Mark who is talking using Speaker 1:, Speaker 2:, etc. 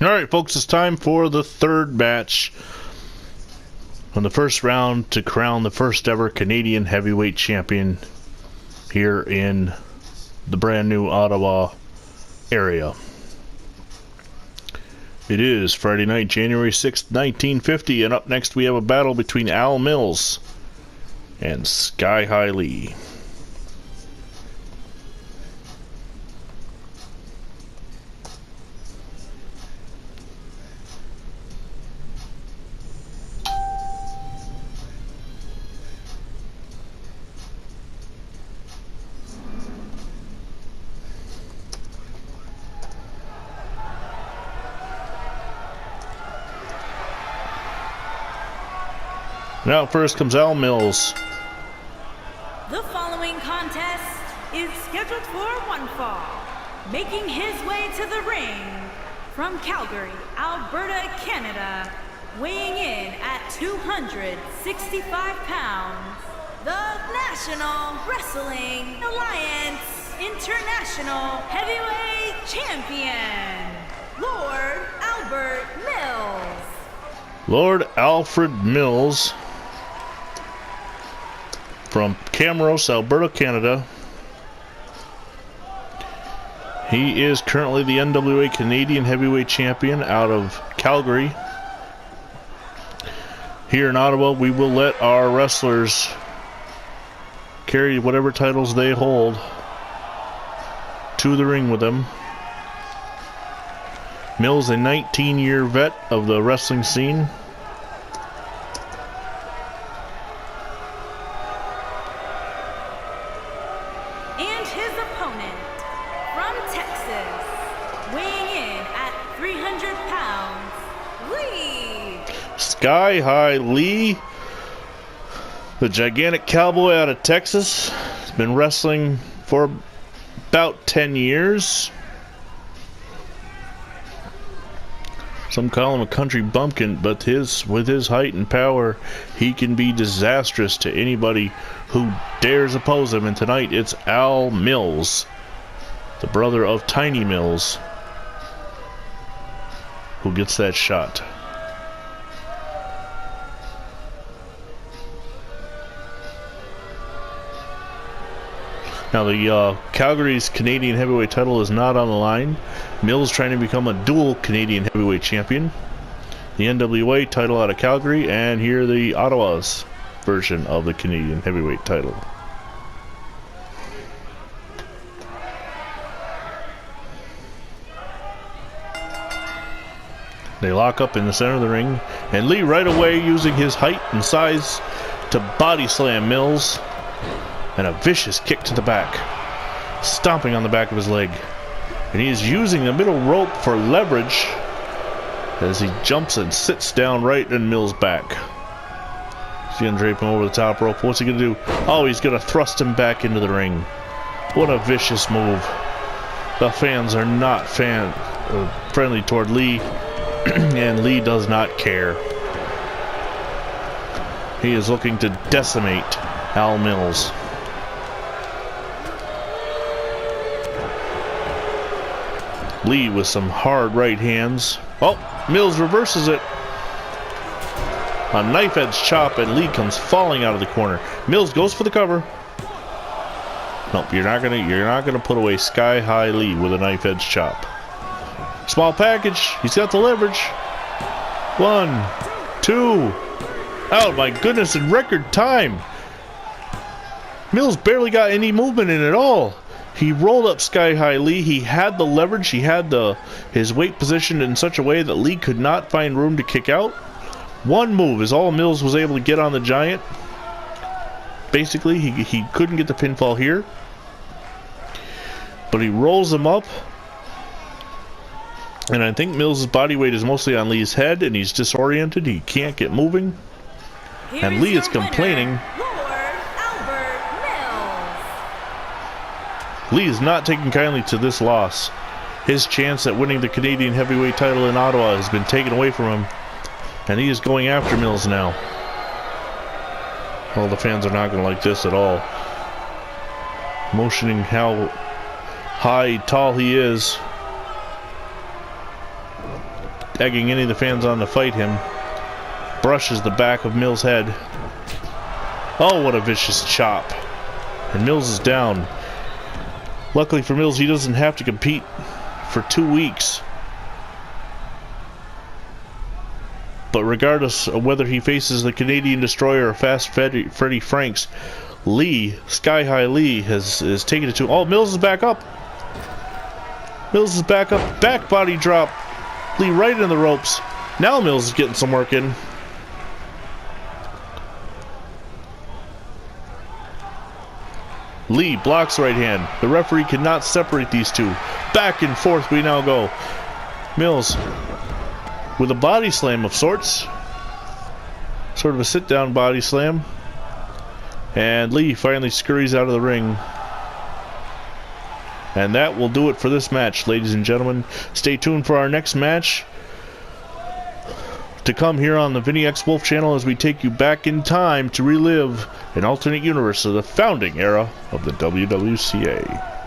Speaker 1: Alright folks, it's time for the third match on the first round to crown the first ever Canadian heavyweight champion here in the brand new Ottawa area. It is Friday night, January 6th, 1950, and up next we have a battle between Al Mills and Sky High Lee. Now first comes Al Mills.
Speaker 2: The following contest is scheduled for one fall. Making his way to the ring from Calgary, Alberta, Canada, weighing in at 265 pounds, the National Wrestling Alliance International Heavyweight Champion, Lord Albert Mills.
Speaker 1: Lord Alfred Mills from Camrose, Alberta, Canada. He is currently the NWA Canadian Heavyweight Champion out of Calgary. Here in Ottawa, we will let our wrestlers carry whatever titles they hold to the ring with them. Mills, a 19-year vet of the wrestling scene.
Speaker 2: And his opponent from Texas, weighing in at 300 pounds, Lee.
Speaker 1: Sky High Lee, the gigantic cowboy out of Texas. He's been wrestling for about 10 years. Some call him a country bumpkin, but with his height and power, he can be disastrous to anybody who dares oppose him. And tonight, it's Al Mills, the brother of Tiny Mills, who gets that shot. Now, the Calgary's Canadian heavyweight title is not on the line. Mills trying to become a dual Canadian heavyweight champion. The NWA title out of Calgary, and here the Ottawa's version of the Canadian heavyweight title. They lock up in the center of the ring, and Lee right away using his height and size to body slam Mills. And a vicious kick to the back, stomping on the back of his leg. And he is using the middle rope for leverage as he jumps and sits down right in Mills' back. He's going to drape him over the top rope. What's he going to do? Oh, he's going to thrust him back into the ring. What a vicious move. The fans are not friendly toward Lee, and Lee does not care. He is looking to decimate Al Mills. Lee with some hard right hands. Oh, Mills reverses it. A knife edge chop, and Lee comes falling out of the corner. Mills goes for the cover. Nope, you're not gonna put away Sky High Lee with a knife edge chop. Small package. He's got the leverage. 1, 2. Oh my goodness! In record time, Mills barely got any movement in at all. He rolled up Sky High Lee. He had the leverage. He had his weight positioned in such a way that Lee could not find room to kick out. One move is all Mills was able to get on the Giant. Basically, he couldn't get the pinfall here. But he rolls him up. And I think Mills' body weight is mostly on Lee's head, and he's disoriented. He can't get moving. And Lee is complaining. Lee is not taking kindly to this loss. His chance at winning the Canadian heavyweight title in Ottawa has been taken away from him, and he is going after Mills now. Well, the fans are not going to like this at all. Motioning how tall he is. egging any of the fans on to fight him. Brushes the back of Mills' head. Oh, what a vicious chop. And Mills is down. Luckily for Mills, he doesn't have to compete for 2 weeks. But regardless of whether he faces the Canadian Destroyer or Fast Freddy Franks, Lee, Sky High Lee, is taking it to... Oh, Mills is back up. Mills is back up. Back body drop. Lee right in the ropes. Now Mills is getting some work in. Lee blocks right hand. The referee cannot separate these two. Back and forth we now go. Mills with a body slam of sorts. Sort of a sit-down body slam. And Lee finally scurries out of the ring. And that will do it for this match, ladies and gentlemen. Stay tuned for our next match to come here on the VinnyXWolf channel as we take you back in time to relive an alternate universe of the founding era of the WWCA.